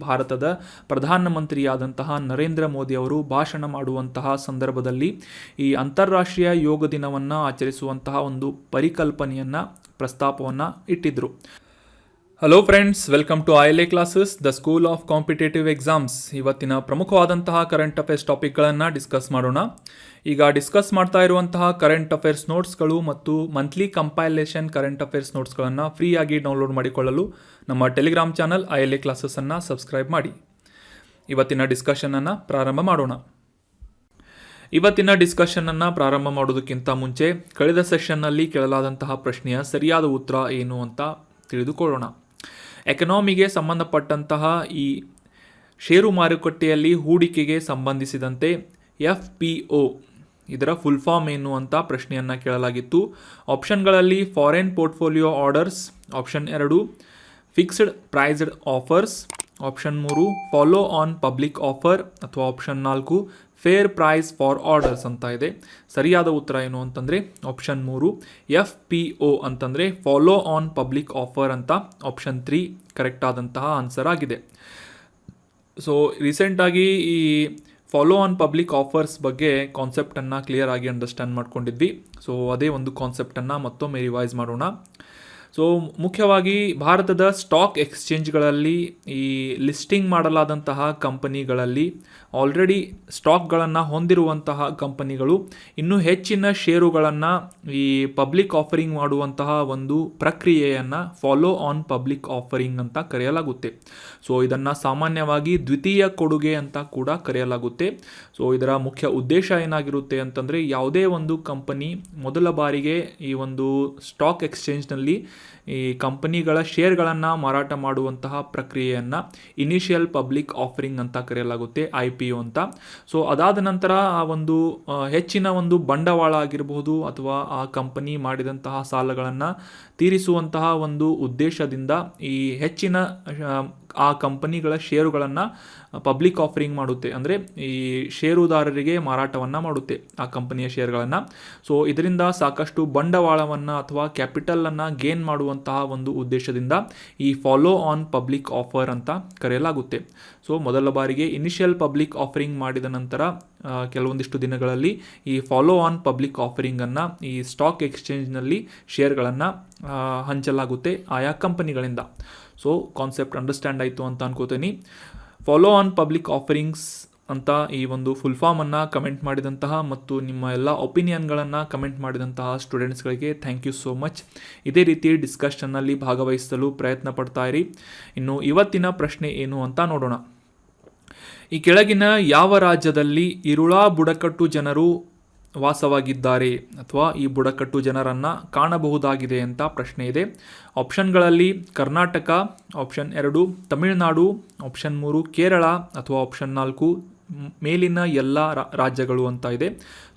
ಭಾರತದ ಪ್ರಧಾನಮಂತ್ರಿಯಾದಂತಹ ನರೇಂದ್ರ ಮೋದಿ ಅವರು ಭಾಷಣ ಮಾಡುವಂತಹ ಸಂದರ್ಭದಲ್ಲಿ ಈ ಅಂತಾರಾಷ್ಟ್ರೀಯ ಯೋಗ ದಿನವನ್ನು ಆಚರಿಸುವಂತಹ ಒಂದು ಪರಿಕಲ್ಪನೆಯನ್ನು ಪ್ರಸ್ತಾಪವನ್ನು ಇಟ್ಟಿದ್ದರು. Hello friends, welcome to ILA classes, the school of competitive exams. ಇವತ್ತಿನ ಪ್ರಮುಖವಾದಂತಹ ಕರೆಂಟ್ ಅಫೇರ್ಸ್ ಟಾಪಿಕ್ಗಳನ್ನು ಡಿಸ್ಕಸ್ ಮಾಡೋಣ. ಈಗ ಡಿಸ್ಕಸ್ ಮಾಡ್ತಾ ಇರುವಂತಹ ಕರೆಂಟ್ ಅಫೇರ್ಸ್ ನೋಟ್ಸ್ಗಳು ಮತ್ತು ಮಂತ್ಲಿ ಕಂಪೈಲೇಷನ್ ಕರೆಂಟ್ ಅಫೇರ್ಸ್ ನೋಟ್ಸ್ಗಳನ್ನು ಫ್ರೀಯಾಗಿ ಡೌನ್ಲೋಡ್ ಮಾಡಿಕೊಳ್ಳಲು ನಮ್ಮ ಟೆಲಿಗ್ರಾಮ್ ಚಾನಲ್ ILA ಕ್ಲಾಸಸ್ಸನ್ನು ಸಬ್ಸ್ಕ್ರೈಬ್ ಮಾಡಿ. ಇವತ್ತಿನ ಡಿಸ್ಕಷನನ್ನು ಪ್ರಾರಂಭ ಮಾಡೋಣ. ಇವತ್ತಿನ ಡಿಸ್ಕಷನನ್ನು ಪ್ರಾರಂಭ ಮಾಡೋದಕ್ಕಿಂತ ಮುಂಚೆ ಕಳೆದ ಸೆಷನ್ನಲ್ಲಿ ಕೇಳಲಾದಂತಹ ಪ್ರಶ್ನೆಯ ಸರಿಯಾದ ಉತ್ತರ ಏನು ಅಂತ ತಿಳಿದುಕೊಳ್ಳೋಣ. ಎಕನಾಮಿಗೆ ಸಂಬಂಧಪಟ್ಟಂತಹ ಈ ಷೇರು ಮಾರುಕಟ್ಟೆಯಲ್ಲಿ ಹೂಡಿಕೆಗೆ ಸಂಬಂಧಿಸಿದಂತೆ FPO ಇದರ ಫುಲ್ ಫಾರ್ಮ್ ಏನು ಅಂತ ಪ್ರಶ್ನೆಯನ್ನು ಕೇಳಲಾಗಿತ್ತು. ಆಪ್ಷನ್ಗಳಲ್ಲಿ foreign portfolio orders, option 2 fixed priced offers, option 3 follow on public offer ಅಥವಾ option 4 fair price for orders ಅಂತ ಇದೆ. ಸರಿಯಾದ ಉತ್ತರ ಏನು ಅಂತಂದರೆ ಆಪ್ಷನ್ 3 FPO ಅಂತಂದರೆ ಫಾಲೋ ಆನ್ ಪಬ್ಲಿಕ್ ಆಫರ್ ಅಂತ. ಆಪ್ಷನ್ 3 ಕರೆಕ್ಟ್ ಆದಂತಹ ಆನ್ಸರ್ ಆಗಿದೆ. ಸೊ ರೀಸೆಂಟಾಗಿ ಈ ಫಾಲೋ ಆನ್ ಪಬ್ಲಿಕ್ ಆಫರ್ಸ್ ಬಗ್ಗೆ ಕಾನ್ಸೆಪ್ಟನ್ನು ಕ್ಲಿಯರ್ ಆಗಿ ಅಂಡರ್ಸ್ಟ್ಯಾಂಡ್ ಮಾಡ್ಕೊಂಡಿದ್ವಿ. ಸೊ ಅದೇ ಒಂದು ಕಾನ್ಸೆಪ್ಟನ್ನು ಮತ್ತೊಮ್ಮೆ ರಿವೈಸ್ ಮಾಡೋಣ. ಸೊ ಮುಖ್ಯವಾಗಿ ಭಾರತದ ಸ್ಟಾಕ್ ಎಕ್ಸ್ಚೇಂಜ್ಗಳಲ್ಲಿ ಈ ಲಿಸ್ಟಿಂಗ್ ಮಾಡಲಾದಂತಹ ಕಂಪನಿಗಳಲ್ಲಿ ಆಲ್ರೆಡಿ ಸ್ಟಾಕ್ಗಳನ್ನು ಹೊಂದಿರುವಂತಹ ಕಂಪನಿಗಳು ಇನ್ನೂ ಹೆಚ್ಚಿನ ಷೇರುಗಳನ್ನು ಈ ಪಬ್ಲಿಕ್ ಆಫರಿಂಗ್ ಮಾಡುವಂತಹ ಒಂದು ಪ್ರಕ್ರಿಯೆಯನ್ನು ಫಾಲೋ ಆನ್ ಪಬ್ಲಿಕ್ ಆಫರಿಂಗ್ ಅಂತ ಕರೆಯಲಾಗುತ್ತೆ. ಸೊ ಇದನ್ನು ಸಾಮಾನ್ಯವಾಗಿ ದ್ವಿತೀಯ ಕೊಡುಗೆ ಅಂತ ಕೂಡ ಕರೆಯಲಾಗುತ್ತೆ. ಸೊ ಇದರ ಮುಖ್ಯ ಉದ್ದೇಶ ಏನಾಗಿರುತ್ತೆ ಅಂತಂದರೆ, ಯಾವುದೇ ಒಂದು ಕಂಪನಿ ಮೊದಲ ಬಾರಿಗೆ ಈ ಒಂದು ಸ್ಟಾಕ್ ಎಕ್ಸ್ಚೇಂಜ್ನಲ್ಲಿ ಈ ಕಂಪನಿಗಳ ಶೇರ್ಗಳನ್ನು ಮಾರಾಟ ಮಾಡುವಂತಹ ಪ್ರಕ್ರಿಯೆಯನ್ನು ಇನಿಷಿಯಲ್ ಪಬ್ಲಿಕ್ ಆಫರಿಂಗ್ ಅಂತ ಕರೆಯಲಾಗುತ್ತೆ, IPO ಅಂತ. ಸೊ ಅದಾದ ನಂತರ ಆ ಒಂದು ಹೆಚ್ಚಿನ ಒಂದು ಬಂಡವಾಳ ಆಗಿರಬಹುದು ಅಥವಾ ಆ ಕಂಪನಿ ಮಾಡಿದಂತಹ ಸಾಲಗಳನ್ನು ತೀರಿಸುವಂತಹ ಒಂದು ಉದ್ದೇಶದಿಂದ ಈ ಹೆಚ್ಚಿನ ಆ ಕಂಪನಿಗಳ ಷೇರುಗಳನ್ನು ಪಬ್ಲಿಕ್ ಆಫರಿಂಗ್ ಮಾಡುತ್ತೆ, ಅಂದರೆ ಈ ಷೇರುದಾರರಿಗೆ ಮಾರಾಟವನ್ನು ಮಾಡುತ್ತೆ ಆ ಕಂಪನಿಯ ಶೇರ್ಗಳನ್ನು. ಸೊ ಇದರಿಂದ ಸಾಕಷ್ಟು ಬಂಡವಾಳವನ್ನು ಅಥವಾ ಕ್ಯಾಪಿಟಲನ್ನು ಗೇನ್ ಮಾಡುವಂತಹ ಒಂದು ಉದ್ದೇಶದಿಂದ ಈ ಫಾಲೋ ಆನ್ ಪಬ್ಲಿಕ್ ಆಫರ್ ಅಂತ ಕರೆಯಲಾಗುತ್ತೆ. ಸೊ ಮೊದಲ ಬಾರಿಗೆ ಇನಿಷಿಯಲ್ ಪಬ್ಲಿಕ್ ಆಫರಿಂಗ್ ಮಾಡಿದ ನಂತರ ಕೆಲವೊಂದಿಷ್ಟು ದಿನಗಳಲ್ಲಿ ಈ ಫಾಲೋ ಆನ್ ಪಬ್ಲಿಕ್ ಆಫರಿಂಗನ್ನು ಈ ಸ್ಟಾಕ್ ಎಕ್ಸ್ಚೇಂಜ್ನಲ್ಲಿ ಶೇರ್ಗಳನ್ನು ಹಂಚಲಾಗುತ್ತೆ ಆಯಾ ಕಂಪನಿಗಳಿಂದ. ಸೊ ಕಾನ್ಸೆಪ್ಟ್ ಅಂಡರ್ಸ್ಟ್ಯಾಂಡ್ ಆಯಿತು ಅಂತ ಅನ್ಕೋತೀನಿ. ಫಾಲೋ ಆನ್ ಪಬ್ಲಿಕ್ ಆಫರಿಂಗ್ಸ್ ಅಂತ ಈ ಒಂದು ಫುಲ್ ಫಾರ್ಮನ್ನು ಕಮೆಂಟ್ ಮಾಡಿದಂತಹ ಮತ್ತು ನಿಮ್ಮ ಎಲ್ಲ ಒಪಿನಿಯನ್ಗಳನ್ನು ಕಮೆಂಟ್ ಮಾಡಿದಂತಹ ಸ್ಟೂಡೆಂಟ್ಸ್ಗಳಿಗೆ ಥ್ಯಾಂಕ್ ಯು ಸೋ ಮಚ್. ಇದೇ ರೀತಿ ಡಿಸ್ಕಷನ್ನಲ್ಲಿ ಭಾಗವಹಿಸಲು ಪ್ರಯತ್ನ ಪಡ್ತಾ ಇರಿ. ಇನ್ನು ಇವತ್ತಿನ ಪ್ರಶ್ನೆ ಏನು ಅಂತ ನೋಡೋಣ. ಈ ಕೆಳಗಿನ ಯಾವ ರಾಜ್ಯದಲ್ಲಿ ಇರುಳಾ ಬುಡಕಟ್ಟು ಜನರು ವಾಸವಾಗಿದ್ದಾರೆ ಅಥವಾ ಈ ಬುಡಕಟ್ಟು ಜನರನ್ನು ಕಾಣಬಹುದಾಗಿದೆ ಅಂತ ಪ್ರಶ್ನೆ ಇದೆ. ಆಪ್ಷನ್ಗಳಲ್ಲಿ ಕರ್ನಾಟಕ, ಆಪ್ಷನ್ 2 ತಮಿಳುನಾಡು, ಆಪ್ಷನ್ 3 ಕೇರಳ ಅಥವಾ ಆಪ್ಷನ್ 4 ಮೇಲಿನ ಎಲ್ಲ ರಾಜ್ಯಗಳು ಅಂತ ಇದೆ.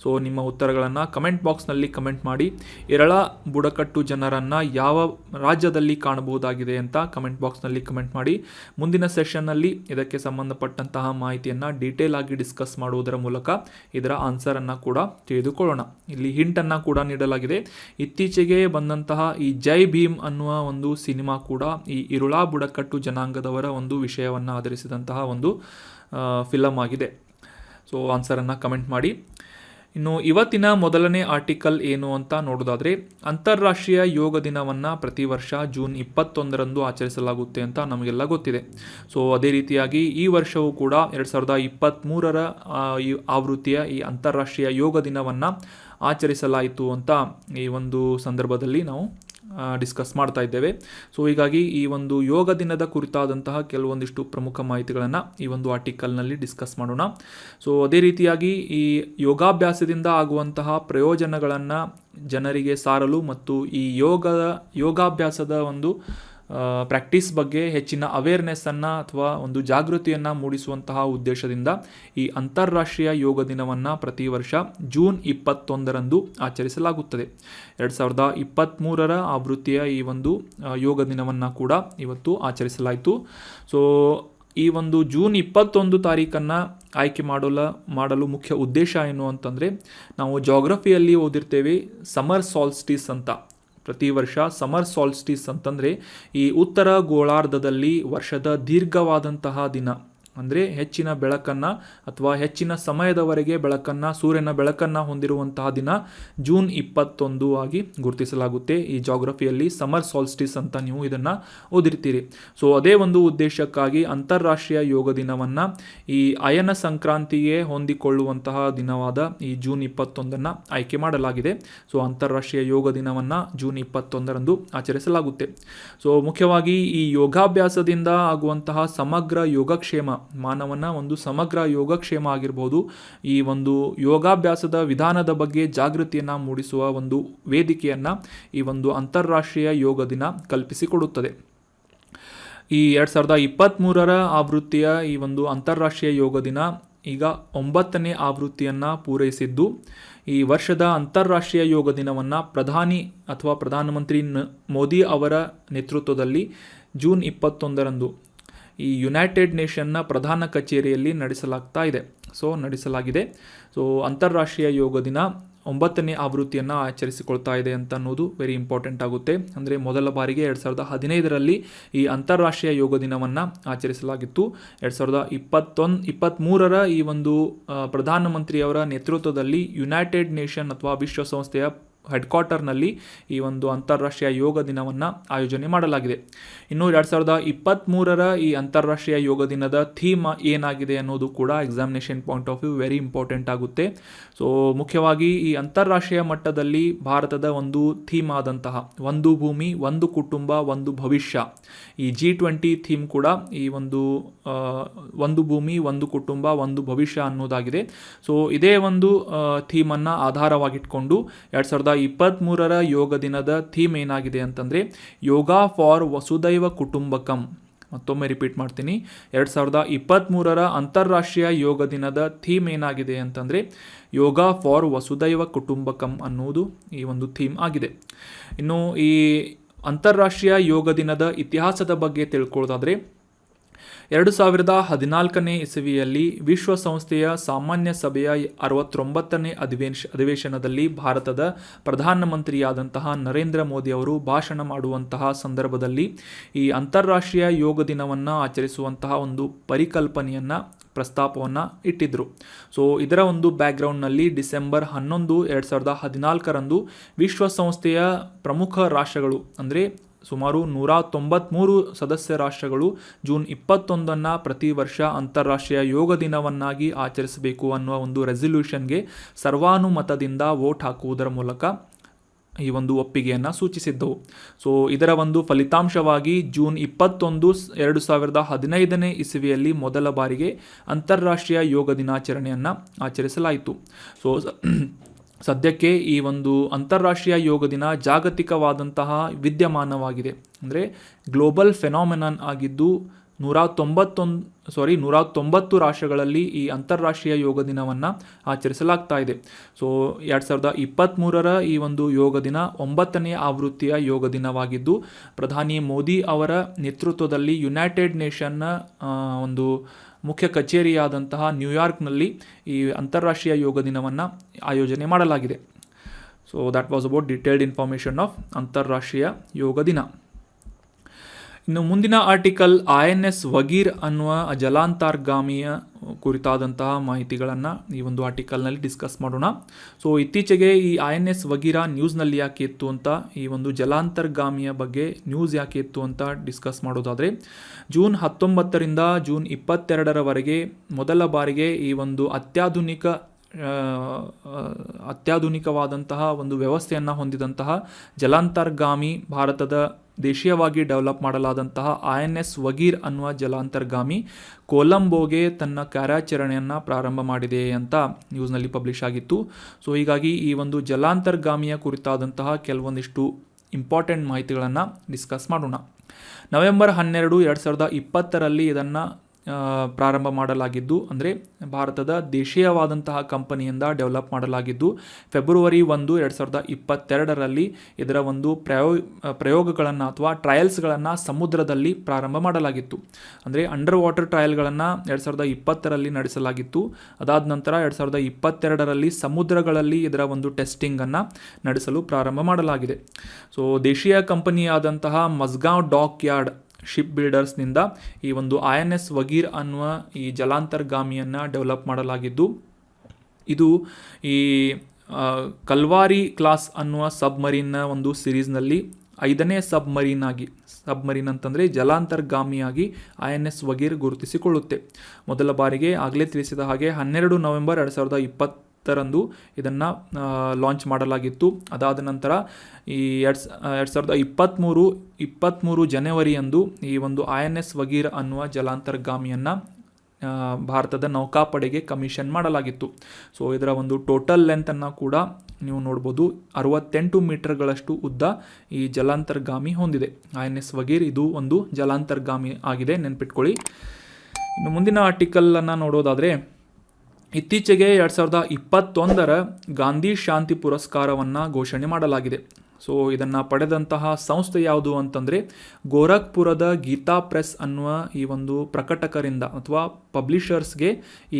ಸೊ ನಿಮ್ಮ ಉತ್ತರಗಳನ್ನು ಕಮೆಂಟ್ ಬಾಕ್ಸ್ನಲ್ಲಿ ಕಮೆಂಟ್ ಮಾಡಿ. ಇರಳ ಬುಡಕಟ್ಟು ಜನರನ್ನು ಯಾವ ರಾಜ್ಯದಲ್ಲಿ ಕಾಣಬಹುದಾಗಿದೆ ಅಂತ ಕಮೆಂಟ್ ಬಾಕ್ಸ್ನಲ್ಲಿ ಕಮೆಂಟ್ ಮಾಡಿ. ಮುಂದಿನ ಸೆಷನ್ನಲ್ಲಿ ಇದಕ್ಕೆ ಸಂಬಂಧಪಟ್ಟಂತಹ ಮಾಹಿತಿಯನ್ನು ಡೀಟೇಲ್ ಆಗಿ ಡಿಸ್ಕಸ್ ಮಾಡುವುದರ ಮೂಲಕ ಇದರ ಆನ್ಸರನ್ನು ಕೂಡ ತಿಳಿದುಕೊಳ್ಳೋಣ. ಇಲ್ಲಿ ಹಿಂಟನ್ನು ಕೂಡ ನೀಡಲಾಗಿದೆ. ಇತ್ತೀಚೆಗೆ ಬಂದಂತಹ ಈ ಜೈ ಭೀಮ್ ಅನ್ನುವ ಒಂದು ಸಿನಿಮಾ ಕೂಡ ಈ ಇರುಳಾ ಬುಡಕಟ್ಟು ಜನಾಂಗದವರ ಒಂದು ವಿಷಯವನ್ನು ಆಧರಿಸಿದಂತಹ ಒಂದು ಫಿಲಮ್ ಆಗಿದೆ. ಸೊ ಆನ್ಸರನ್ನು ಕಮೆಂಟ್ ಮಾಡಿ. ಇನ್ನು ಇವತ್ತಿನ ಮೊದಲನೇ ಆರ್ಟಿಕಲ್ ಏನು ಅಂತ ನೋಡೋದಾದರೆ, ಅಂತಾರಾಷ್ಟ್ರೀಯ ಯೋಗ ದಿನವನ್ನು ಪ್ರತಿ ವರ್ಷ ಜೂನ್ 21ರಂದು ಆಚರಿಸಲಾಗುತ್ತೆ ಅಂತ ನಮಗೆಲ್ಲ ಗೊತ್ತಿದೆ. ಸೊ ಅದೇ ರೀತಿಯಾಗಿ ಈ ವರ್ಷವೂ ಕೂಡ 2023ರ ಈ ಆವೃತ್ತಿಯ ಈ ಅಂತಾರಾಷ್ಟ್ರೀಯ ಯೋಗ ದಿನವನ್ನು ಆಚರಿಸಲಾಯಿತು ಅಂತ ಈ ಒಂದು ಸಂದರ್ಭದಲ್ಲಿ ನಾವು ಡಿಸ್ಕಸ್ ಮಾಡ್ತಾ ಇದ್ದೇವೆ. ಸೊ ಹೀಗಾಗಿ ಈ ಒಂದು ಯೋಗ ದಿನದ ಕುರಿತಾದಂತಹ ಕೆಲವೊಂದಿಷ್ಟು ಪ್ರಮುಖ ಮಾಹಿತಿಗಳನ್ನು ಈ ಒಂದು ಆರ್ಟಿಕಲ್ನಲ್ಲಿ ಡಿಸ್ಕಸ್ ಮಾಡೋಣ. ಸೊ ಅದೇ ರೀತಿಯಾಗಿ ಈ ಯೋಗಾಭ್ಯಾಸದಿಂದ ಆಗುವಂತಹ ಪ್ರಯೋಜನಗಳನ್ನು ಜನರಿಗೆ ಸಾರಲು ಮತ್ತು ಈ ಯೋಗಾಭ್ಯಾಸದ ಒಂದು ಪ್ರಾಕ್ಟೀಸ್ ಬಗ್ಗೆ ಹೆಚ್ಚಿನ ಅವೇರ್ನೆಸ್ಸನ್ನು ಅಥವಾ ಒಂದು ಜಾಗೃತಿಯನ್ನು ಮೂಡಿಸುವಂತಹ ಉದ್ದೇಶದಿಂದ ಈ ಅಂತಾರಾಷ್ಟ್ರೀಯ ಯೋಗ ದಿನವನ್ನು ಪ್ರತಿ ವರ್ಷ ಜೂನ್ 21ರಂದು ಆಚರಿಸಲಾಗುತ್ತದೆ. 2023ರ ಆವೃತ್ತಿಯ ಈ ಒಂದು ಯೋಗ ದಿನವನ್ನು ಕೂಡ ಇವತ್ತು ಆಚರಿಸಲಾಯಿತು. ಸೊ ಈ ಒಂದು ಜೂನ್ 21 ತಾರೀಕನ್ನು ಆಯ್ಕೆ ಮಾಡಲು ಮುಖ್ಯ ಉದ್ದೇಶ ಏನು ಅಂತಂದರೆ, ನಾವು ಜಾಗ್ರಫಿಯಲ್ಲಿ ಓದಿರ್ತೇವೆ ಸಮರ್ ಸಾಲ್ಸ್ಟಿಸ್ ಅಂತ, ಪ್ರತಿ ವರ್ಷ ಸಮರ್ ಸಾಲ್ಸ್ಟಿಸ್ ಅಂತಂದರೆ ಈ ಉತ್ತರ ಗೋಳಾರ್ಧದಲ್ಲಿ ವರ್ಷದ ದೀರ್ಘವಾದಂತಹ ದಿನ, ಅಂದರೆ ಹೆಚ್ಚಿನ ಬೆಳಕನ್ನು ಅಥವಾ ಹೆಚ್ಚಿನ ಸಮಯದವರೆಗೆ ಬೆಳಕನ್ನು, ಸೂರ್ಯನ ಬೆಳಕನ್ನು ಹೊಂದಿರುವಂತಹ ದಿನ ಜೂನ್ 21 ಆಗಿ ಗುರುತಿಸಲಾಗುತ್ತೆ. ಈ ಜಾಗ್ರಫಿಯಲ್ಲಿ ಸಮರ್ ಸಾಲ್ಸ್ಟಿಸ್ ಅಂತ ನೀವು ಇದನ್ನು ಓದಿರ್ತೀರಿ. ಸೊ ಅದೇ ಒಂದು ಉದ್ದೇಶಕ್ಕಾಗಿ ಅಂತಾರಾಷ್ಟ್ರೀಯ ಯೋಗ ದಿನವನ್ನು ಈ ಅಯನ ಸಂಕ್ರಾಂತಿಗೆ ಹೊಂದಿಕೊಳ್ಳುವಂತಹ ದಿನವಾದ ಈ ಜೂನ್ 21 ಆಯ್ಕೆ ಮಾಡಲಾಗಿದೆ. ಸೊ ಅಂತಾರಾಷ್ಟ್ರೀಯ ಯೋಗ ದಿನವನ್ನು ಜೂನ್ 21 ಆಚರಿಸಲಾಗುತ್ತೆ. ಸೊ ಮುಖ್ಯವಾಗಿ ಈ ಯೋಗಾಭ್ಯಾಸದಿಂದ ಆಗುವಂತಹ ಸಮಗ್ರ ಯೋಗಕ್ಷೇಮ, ಮಾನವನ ಒಂದು ಸಮಗ್ರ ಯೋಗಕ್ಷೇಮ ಆಗಿರ್ಬೋದು, ಈ ಒಂದು ಯೋಗಾಭ್ಯಾಸದ ವಿಧಾನದ ಬಗ್ಗೆ ಜಾಗೃತಿಯನ್ನು ಮೂಡಿಸುವ ಒಂದು ವೇದಿಕೆಯನ್ನು ಈ ಒಂದು ಅಂತಾರಾಷ್ಟ್ರೀಯ ಯೋಗ ದಿನ ಕಲ್ಪಿಸಿಕೊಡುತ್ತದೆ. ಈ 2023 ಆವೃತ್ತಿಯ ಈ ಒಂದು ಅಂತಾರಾಷ್ಟ್ರೀಯ ಯೋಗ ದಿನ ಈಗ 9ನೇ ಆವೃತ್ತಿಯನ್ನು ಪೂರೈಸಿದ್ದು, ಈ ವರ್ಷದ ಅಂತಾರಾಷ್ಟ್ರೀಯ ಯೋಗ ದಿನವನ್ನು ಪ್ರಧಾನಮಂತ್ರಿ ಮೋದಿ ಅವರ ನೇತೃತ್ವದಲ್ಲಿ ಜೂನ್ 21 ಈ ಯುನೈಟೆಡ್ ನೇಷನ್ನ ಪ್ರಧಾನ ಕಚೇರಿಯಲ್ಲಿ ನಡೆಸಲಾಗಿದೆ. ಸೊ ಅಂತಾರಾಷ್ಟ್ರೀಯ ಯೋಗ ದಿನ 9ನೇ ಆವೃತ್ತಿಯನ್ನು ಆಚರಿಸಿಕೊಳ್ತಾ ಇದೆ ಅಂತ ಅನ್ನೋದು ವೆರಿ ಇಂಪಾರ್ಟೆಂಟ್ ಆಗುತ್ತೆ. ಅಂದರೆ ಮೊದಲ ಬಾರಿಗೆ 2015ರಲ್ಲಿ ಈ ಅಂತಾರಾಷ್ಟ್ರೀಯ ಯೋಗ ದಿನವನ್ನು ಆಚರಿಸಲಾಗಿತ್ತು. 2023 ಈ ಒಂದು ಪ್ರಧಾನಮಂತ್ರಿಯವರ ನೇತೃತ್ವದಲ್ಲಿ ಯುನೈಟೆಡ್ ನೇಷನ್ ಅಥವಾ ವಿಶ್ವಸಂಸ್ಥೆಯ ಹೆಡ್ಕ್ವಾರ್ಟರ್ನಲ್ಲಿ ಈ ಒಂದು ಅಂತಾರಾಷ್ಟ್ರೀಯ ಯೋಗ ದಿನವನ್ನು ಆಯೋಜನೆ ಮಾಡಲಾಗಿದೆ. ಇನ್ನು 2023 ಈ ಅಂತಾರಾಷ್ಟ್ರೀಯ ಯೋಗ ದಿನದ ಥೀಮ್ ಏನಾಗಿದೆ ಅನ್ನೋದು ಕೂಡ examination point of view very important ಆಗುತ್ತೆ. ಸೊ ಮುಖ್ಯವಾಗಿ ಈ ಅಂತಾರಾಷ್ಟ್ರೀಯ ಮಟ್ಟದಲ್ಲಿ ಭಾರತದ ಒಂದು ಥೀಮ್ ಆದಂತಹ ಒಂದು ಭೂಮಿ, ಒಂದು ಕುಟುಂಬ, ಒಂದು ಭವಿಷ್ಯ, ಈ G20 ಥೀಮ್ ಕೂಡ ಈ ಒಂದು ಭೂಮಿ, ಒಂದು ಕುಟುಂಬ, ಒಂದು ಭವಿಷ್ಯ ಅನ್ನೋದಾಗಿದೆ. ಸೊ ಇದೇ ಒಂದು ಥೀಮನ್ನು ಆಧಾರವಾಗಿಟ್ಕೊಂಡು 2023 ಯೋಗ ದಿನದ ಥೀಮ್ ಏನಾಗಿದೆ ಅಂತಂದರೆ ಯೋಗ ಫಾರ್ ವಸುದೈವ ಕುಟುಂಬಕಂ. ಮತ್ತೊಮ್ಮೆ ರಿಪೀಟ್ ಮಾಡ್ತೀನಿ, 2023 ಅಂತಾರಾಷ್ಟ್ರೀಯ ಯೋಗ ದಿನದ ಥೀಮ್ ಏನಾಗಿದೆ ಅಂತಂದರೆ ಯೋಗ ಫಾರ್ ವಸುದೈವ ಕುಟುಂಬಕಂ ಅನ್ನೋದು ಈ ಒಂದು ಥೀಮ್ ಆಗಿದೆ. ಇನ್ನು ಈ ಅಂತಾರಾಷ್ಟ್ರೀಯ ಯೋಗ ದಿನದ ಇತಿಹಾಸದ ಬಗ್ಗೆ ತಿಳ್ಕೊಳ್ಳೋದಾದರೆ 2014ನೇ ಇಸವಿಯಲ್ಲಿ ವಿಶ್ವಸಂಸ್ಥೆಯ ಸಾಮಾನ್ಯ ಸಭೆಯ 69ನೇ ಅಧಿವೇಶನದಲ್ಲಿ ಭಾರತದ ಪ್ರಧಾನಮಂತ್ರಿಯಾದಂತಹ ನರೇಂದ್ರ ಮೋದಿ ಅವರು ಭಾಷಣ ಮಾಡುವಂತಹ ಸಂದರ್ಭದಲ್ಲಿ ಈ ಅಂತಾರಾಷ್ಟ್ರೀಯ ಯೋಗ ದಿನವನ್ನು ಆಚರಿಸುವಂತಹ ಒಂದು ಪ್ರಸ್ತಾಪವನ್ನು ಇಟ್ಟಿದ್ದರು. ಸೊ ಇದರ ಒಂದು ಬ್ಯಾಕ್ಗ್ರೌಂಡ್ನಲ್ಲಿ ಡಿಸೆಂಬರ್ 11, 2014 ವಿಶ್ವಸಂಸ್ಥೆಯ ಪ್ರಮುಖ ರಾಷ್ಟ್ರಗಳು ಅಂದರೆ ಸುಮಾರು 193 ಸದಸ್ಯ ರಾಷ್ಟ್ರಗಳು ಜೂನ್ 21 ಪ್ರತಿ ವರ್ಷ ಅಂತಾರಾಷ್ಟ್ರೀಯ ಯೋಗ ದಿನವನ್ನಾಗಿ ಆಚರಿಸಬೇಕು ಅನ್ನುವ ಒಂದು ರೆಸಲ್ಯೂಷನ್ಗೆ ಸರ್ವಾನುಮತದಿಂದ ವೋಟ್ ಹಾಕುವುದರ ಮೂಲಕ ಈ ಒಂದು ಒಪ್ಪಿಗೆಯನ್ನು ಸೂಚಿಸಿದ್ದವು. ಸೊ ಇದರ ಒಂದು ಫಲಿತಾಂಶವಾಗಿ ಜೂನ್ 21, 2015ನೇ ಇಸವಿಯಲ್ಲಿ ಮೊದಲ ಬಾರಿಗೆ ಅಂತಾರಾಷ್ಟ್ರೀಯ ಯೋಗ ದಿನಾಚರಣೆಯನ್ನು ಆಚರಿಸಲಾಯಿತು. ಸೊ ಸದ್ಯಕ್ಕೆ ಈ ಒಂದು ಅಂತಾರಾಷ್ಟ್ರೀಯ ಯೋಗ ದಿನ ಜಾಗತಿಕವಾದಂತಹ ವಿದ್ಯಮಾನವಾಗಿದೆ, ಅಂದರೆ ಗ್ಲೋಬಲ್ ಫೆನಾಮಿನನ್ ಆಗಿದ್ದು 190 ರಾಷ್ಟ್ರಗಳಲ್ಲಿ ಈ ಅಂತಾರಾಷ್ಟ್ರೀಯ ಯೋಗ ದಿನವನ್ನು ಆಚರಿಸಲಾಗ್ತಾ ಇದೆ. ಸೊ 2023 ಈ ಒಂದು ಯೋಗ ದಿನ 9ನೇ ಆವೃತ್ತಿಯ ಯೋಗ ದಿನವಾಗಿದ್ದು ಪ್ರಧಾನಿ ಮೋದಿ ಅವರ ನೇತೃತ್ವದಲ್ಲಿ ಯುನೈಟೆಡ್ ನೇಷನ್ನ ಒಂದು ಮುಖ್ಯ ಕಚೇರಿಯಾದಂತಹ ನ್ಯೂಯಾರ್ಕ್ನಲ್ಲಿ ಈ ಅಂತಾರಾಷ್ಟ್ರೀಯ ಯೋಗ ದಿನವನ್ನು ಆಯೋಜನೆ ಮಾಡಲಾಗಿದೆ. So that was about detailed information of ಅಂತಾರಾಷ್ಟ್ರೀಯ ಯೋಗ ದಿನ. ಇನ್ನು ಮುಂದಿನ ಆರ್ಟಿಕಲ್ INS ವಗೀರ್ ಅನ್ನುವ ಜಲಾಂತರ್ಗಾಮಿಯ ಕುರಿತಾದಂತಹ ಮಾಹಿತಿಗಳನ್ನು ಈ ಒಂದು ಆರ್ಟಿಕಲ್ನಲ್ಲಿ ಡಿಸ್ಕಸ್ ಮಾಡೋಣ. ಸೊ ಇತ್ತೀಚೆಗೆ ಈ INS ವಗೀರ ನ್ಯೂಸ್ನಲ್ಲಿ ಯಾಕೆ ಇತ್ತು ಅಂತ, ಈ ಒಂದು ಜಲಾಂತರ್ಗಾಮಿಯ ಬಗ್ಗೆ ನ್ಯೂಸ್ ಯಾಕೆ ಇತ್ತು ಅಂತ ಡಿಸ್ಕಸ್ ಮಾಡೋದಾದರೆ, ಜೂನ್ 19ರಿಂದ ಜೂನ್ 22ರವರೆಗೆ ಮೊದಲ ಬಾರಿಗೆ ಈ ಒಂದು ಅತ್ಯಾಧುನಿಕವಾದಂತಹ ಒಂದು ವ್ಯವಸ್ಥೆಯನ್ನು ಹೊಂದಿದಂತಹ ಜಲಾಂತರ್ಗಾಮಿ ಭಾರತದ ದೇಶೀಯವಾಗಿ ಡೆವಲಪ್ ಮಾಡಲಾದಂತಹ INS ವಗೀರ್ ಅನ್ನುವ ಜಲಾಂತರ್ಗಾಮಿ ಕೊಲಂಬೋಗೆ ತನ್ನ ಕಾರ್ಯಾಚರಣೆಯನ್ನು ಪ್ರಾರಂಭ ಮಾಡಿದೆ ಅಂತ ನ್ಯೂಸ್ನಲ್ಲಿ ಪಬ್ಲಿಷ್ ಆಗಿತ್ತು. ಸೊ ಹೀಗಾಗಿ ಈ ಒಂದು ಜಲಾಂತರ್ಗಾಮಿಯ ಕುರಿತಾದಂತಹ ಕೆಲವೊಂದಿಷ್ಟು ಇಂಪಾರ್ಟೆಂಟ್ ಮಾಹಿತಿಗಳನ್ನು ಡಿಸ್ಕಸ್ ಮಾಡೋಣ. ನವೆಂಬರ್ 12, 2020ರಲ್ಲಿ ಇದನ್ನು ಪ್ರಾರಂಭ ಮಾಡಲಾಗಿದ್ದು, ಅಂದರೆ ಭಾರತದ ದೇಶೀಯವಾದಂತಹ ಕಂಪನಿಯಿಂದ ಡೆವಲಪ್ ಮಾಡಲಾಗಿದ್ದು, ಫೆಬ್ರವರಿ 1, 2022ರಲ್ಲಿ ಇದರ ಒಂದು ಪ್ರಯೋಗಗಳನ್ನು ಅಥವಾ ಟ್ರಯಲ್ಸ್ಗಳನ್ನು ಸಮುದ್ರದಲ್ಲಿ ಪ್ರಾರಂಭ ಮಾಡಲಾಗಿತ್ತು. ಅಂದರೆ ಅಂಡರ್ ವಾಟರ್ ಟ್ರಯಲ್ಗಳನ್ನು 2020ರಲ್ಲಿ ನಡೆಸಲಾಗಿತ್ತು. ಅದಾದ ನಂತರ 2022ರಲ್ಲಿ ಸಮುದ್ರಗಳಲ್ಲಿ ಇದರ ಒಂದು ಟೆಸ್ಟಿಂಗನ್ನು ನಡೆಸಲು ಪ್ರಾರಂಭ ಮಾಡಲಾಗಿದೆ. ಸೊ ದೇಶೀಯ ಕಂಪನಿಯಾದಂತಹ ಮಸ್ಗಾಂವ್ ಡಾಕ್ ಯಾರ್ಡ್ ಶಿಪ್ ಬಿಲ್ಡರ್ಸ್ನಿಂದ ಈ ಒಂದು INS ವಗೀರ್ ಅನ್ನುವ ಈ ಜಲಾಂತರ್ಗಾಮಿಯನ್ನು ಡೆವಲಪ್ ಮಾಡಲಾಗಿದ್ದು, ಇದು ಈ ಕಲ್ವಾರಿ ಕ್ಲಾಸ್ ಅನ್ನುವ ಸಬ್ಮರೀನ್ನ ಒಂದು ಸಿರೀಸ್ನಲ್ಲಿ 5ನೇ ಸಬ್ಮರೀನ್ ಅಂತಂದರೆ ಜಲಾಂತರ್ಗಾಮಿಯಾಗಿ INS ವಗೀರ್ ಗುರುತಿಸಿಕೊಳ್ಳುತ್ತೆ. ಮೊದಲ ಬಾರಿಗೆ ಆಗಲೇ ತಿಳಿಸಿದ ಹಾಗೆ 12 ನವೆಂಬರ್ 2020ರಂದು ಇದನ್ನು ಲಾಂಚ್ ಮಾಡಲಾಗಿತ್ತು. ಅದಾದ ನಂತರ ಈ 2023 ಜನವರಿಯಂದು ಈ ಒಂದು INS ವಗೀರ್ ಅನ್ನುವ ಜಲಾಂತರ್ಗಾಮಿಯನ್ನು ಭಾರತದ ನೌಕಾಪಡೆಗೆ ಕಮಿಷನ್ ಮಾಡಲಾಗಿತ್ತು. ಸೊ ಇದರ ಒಂದು ಟೋಟಲ್ ಲೆಂತನ್ನು ಕೂಡ ನೀವು ನೋಡ್ಬೋದು, 68 ಮೀಟರ್ಗಳಷ್ಟು ಉದ್ದ ಈ ಜಲಾಂತರ್ಗಾಮಿ ಹೊಂದಿದೆ. INS ವಗೀರ್ ಇದು ಒಂದು ಜಲಾಂತರ್ಗಾಮಿ ಆಗಿದೆ, ನೆನ್ಪಿಟ್ಕೊಳ್ಳಿ. ಇನ್ನು ಮುಂದಿನ ಆರ್ಟಿಕಲನ್ನು ನೋಡೋದಾದರೆ, ಇತ್ತೀಚೆಗೆ 2021ರ ಗಾಂಧಿ ಶಾಂತಿ ಪುರಸ್ಕಾರವನ್ನು ಘೋಷಣೆ ಮಾಡಲಾಗಿದೆ. ಸೊ ಇದನ್ನು ಪಡೆದಂತಹ ಸಂಸ್ಥೆ ಯಾವುದು ಅಂತಂದರೆ ಗೋರಖ್ಪುರದ ಗೀತಾ ಪ್ರೆಸ್ ಅನ್ನುವ ಈ ಒಂದು ಪ್ರಕಟಕರಿಂದ ಅಥವಾ ಪಬ್ಲಿಷರ್ಸ್ಗೆ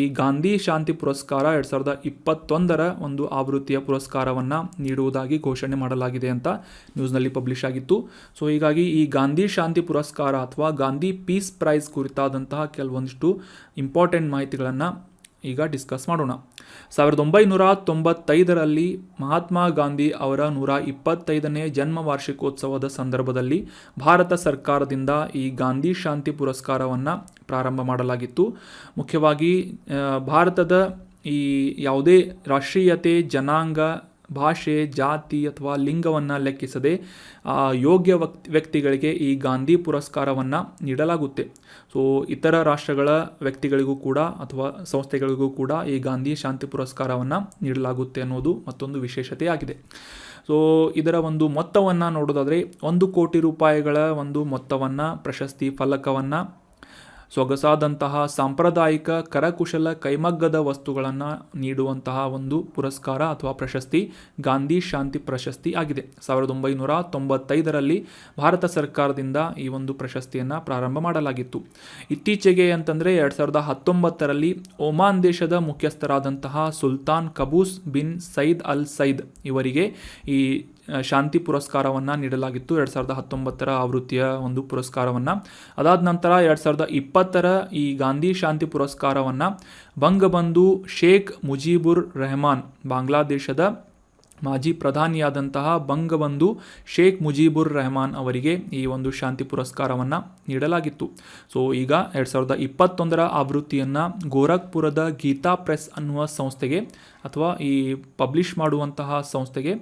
ಈ ಗಾಂಧಿ ಶಾಂತಿ ಪುರಸ್ಕಾರ 2021ರ ಒಂದು ಆವೃತ್ತಿಯ ಪುರಸ್ಕಾರವನ್ನು ನೀಡುವುದಾಗಿ ಘೋಷಣೆ ಮಾಡಲಾಗಿದೆ ಅಂತ ನ್ಯೂಸ್ನಲ್ಲಿ ಪಬ್ಲಿಷ್ ಆಗಿತ್ತು. ಸೊ ಹೀಗಾಗಿ ಈ ಗಾಂಧಿ ಶಾಂತಿ ಪುರಸ್ಕಾರ ಅಥವಾ ಗಾಂಧಿ ಪೀಸ್ ಪ್ರೈಸ್ ಕುರಿತಾದಂತಹ ಕೆಲವೊಂದಿಷ್ಟು ಇಂಪಾರ್ಟೆಂಟ್ ಮಾಹಿತಿಗಳನ್ನು ಈಗ ಡಿಸ್ಕಸ್ ಮಾಡೋಣ. 1995ರಲ್ಲಿ ಮಹಾತ್ಮ ಗಾಂಧಿ ಅವರ 125ನೇ ಜನ್ಮ ವಾರ್ಷಿಕೋತ್ಸವದ ಸಂದರ್ಭದಲ್ಲಿ ಭಾರತ ಸರ್ಕಾರದಿಂದ ಈ ಗಾಂಧಿ ಶಾಂತಿ ಪುರಸ್ಕಾರವನ್ನು ಪ್ರಾರಂಭ ಮಾಡಲಾಗಿತ್ತು. ಮುಖ್ಯವಾಗಿ ಭಾರತದ ಈ ಯಾವುದೇ ರಾಷ್ಟ್ರೀಯತೆ, ಜನಾಂಗ, ಭಾಷೆ, ಜಾತಿ ಅಥವಾ ಲಿಂಗವನ್ನು ಲೆಕ್ಕಿಸದೆ ಯೋಗ್ಯ ವ್ಯಕ್ತಿಗಳಿಗೆ ಈ ಗಾಂಧಿ ಪುರಸ್ಕಾರವನ್ನು ನೀಡಲಾಗುತ್ತೆ. ಸೊ ಇತರ ರಾಷ್ಟ್ರಗಳ ವ್ಯಕ್ತಿಗಳಿಗೂ ಕೂಡ ಅಥವಾ ಸಂಸ್ಥೆಗಳಿಗೂ ಕೂಡ ಈ ಗಾಂಧಿ ಶಾಂತಿ ಪುರಸ್ಕಾರವನ್ನು ನೀಡಲಾಗುತ್ತೆ ಅನ್ನೋದು ಮತ್ತೊಂದು ವಿಶೇಷತೆಯಾಗಿದೆ. ಸೊ ಇದರ ಒಂದು ಮೊತ್ತವನ್ನು ನೋಡೋದಾದರೆ 1 ಕೋಟಿ ರೂಪಾಯಿಗಳ ಒಂದು ಮೊತ್ತವನ್ನು, ಪ್ರಶಸ್ತಿ ಫಲಕವನ್ನು, ಸೊಗಸಾದಂತಹ ಸಾಂಪ್ರದಾಯಿಕ ಕರಕುಶಲ ಕೈಮಗ್ಗದ ವಸ್ತುಗಳನ್ನು ನೀಡುವಂತಹ ಒಂದು ಪುರಸ್ಕಾರ ಅಥವಾ ಪ್ರಶಸ್ತಿ ಗಾಂಧಿ ಶಾಂತಿ ಪ್ರಶಸ್ತಿ ಆಗಿದೆ. 1995ರಲ್ಲಿ ಭಾರತ ಸರ್ಕಾರದಿಂದ ಈ ಒಂದು ಪ್ರಶಸ್ತಿಯನ್ನು ಪ್ರಾರಂಭ ಮಾಡಲಾಗಿತ್ತು. ಇತ್ತೀಚೆಗೆ ಅಂತಂದರೆ 2019ರಲ್ಲಿ ಒಮಾನ್ ದೇಶದ ಮುಖ್ಯಸ್ಥರಾದಂತಹ ಸುಲ್ತಾನ್ ಕಬೂಸ್ ಬಿನ್ ಸೈದ್ ಅಲ್ ಸೈದ್ ಇವರಿಗೆ ಈ ಶಾಂತಿ ಪುರಸ್ಕಾರವನ್ನು ನೀಡಲಾಗಿತ್ತು, 2019ರ ಆವೃತ್ತಿಯ ಒಂದು ಪುರಸ್ಕಾರವನ್ನು. ಅದಾದ ನಂತರ 2020ರ ಈ ಗಾಂಧಿ ಶಾಂತಿ ಪುರಸ್ಕಾರವನ್ನು ಬಂಗಬಂಧು ಶೇಖ್ ಮುಜೀಬುರ್ ರೆಹಮಾನ್, ಬಾಂಗ್ಲಾದೇಶದ ಮಾಜಿ ಪ್ರಧಾನಿಯಾದಂತಹ ಬಂಗಬಂಧು ಶೇಖ್ ಮುಜೀಬುರ್ ರೆಹಮಾನ್ ಅವರಿಗೆ ಈ ಒಂದು ಶಾಂತಿ ಪುರಸ್ಕಾರವನ್ನು ನೀಡಲಾಗಿತ್ತು. ಸೊ ಈಗ 2021ರ ಆವೃತ್ತಿಯನ್ನು ಗೋರಖ್ಪುರದ ಗೀತಾ ಪ್ರೆಸ್ ಅನ್ನುವ ಸಂಸ್ಥೆಗೆ ಅಥವಾ ಈ ಪಬ್ಲಿಷ್ ಮಾಡುವಂತಹ ಸಂಸ್ಥೆಗೆ,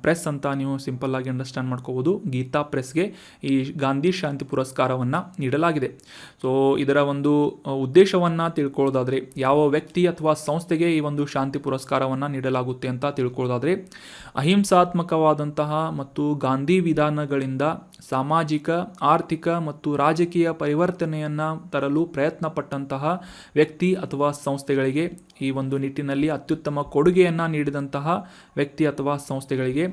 ಪ್ರೆಸ್ ಅಂತ ನೀವು ಸಿಂಪಲ್ ಆಗಿ ಅಂಡರ್ಸ್ಟ್ಯಾಂಡ್ ಮಾಡ್ಕೋಬೋದು, ಗೀತಾ ಪ್ರೆಸ್ಗೆ ಈ ಗಾಂಧಿ ಶಾಂತಿ ಪುರಸ್ಕಾರವನ್ನು ನೀಡಲಾಗಿದೆ. ಸೊ ಇದರ ಒಂದು ಉದ್ದೇಶವನ್ನು ತಿಳ್ಕೊಳ್ಳೋದಾದರೆ, ಯಾವ ವ್ಯಕ್ತಿ ಅಥವಾ ಸಂಸ್ಥೆಗೆ ಈ ಒಂದು ಶಾಂತಿ ಪುರಸ್ಕಾರವನ್ನು ನೀಡಲಾಗುತ್ತೆ ಅಂತ ತಿಳ್ಕೊಳ್ಳೋದಾದರೆ, ಅಹಿಂಸಾತ್ಮಕವಾದಂತಹ ಮತ್ತು ಗಾಂಧಿ ವಿಧಾನಗಳಿಂದ ಸಾಮಾಜಿಕ, ಆರ್ಥಿಕ ಮತ್ತು ರಾಜಕೀಯ ಪರಿವರ್ತನೆಯನ್ನು ತರಲು ಪ್ರಯತ್ನ ಪಟ್ಟಂತಹ ವ್ಯಕ್ತಿ ಅಥವಾ ಸಂಸ್ಥೆಗಳಿಗೆ, ಈ ಒಂದು ನಿಟ್ಟಿನಲ್ಲಿ ಅತ್ಯುತ್ತಮ ಕೊಡುಗೆಯನ್ನು ನೀಡಿದಂತಹ ವ್ಯಕ್ತಿ ಅಥವಾ ಸಂಸ್ಥೆಗಳಿಗೆ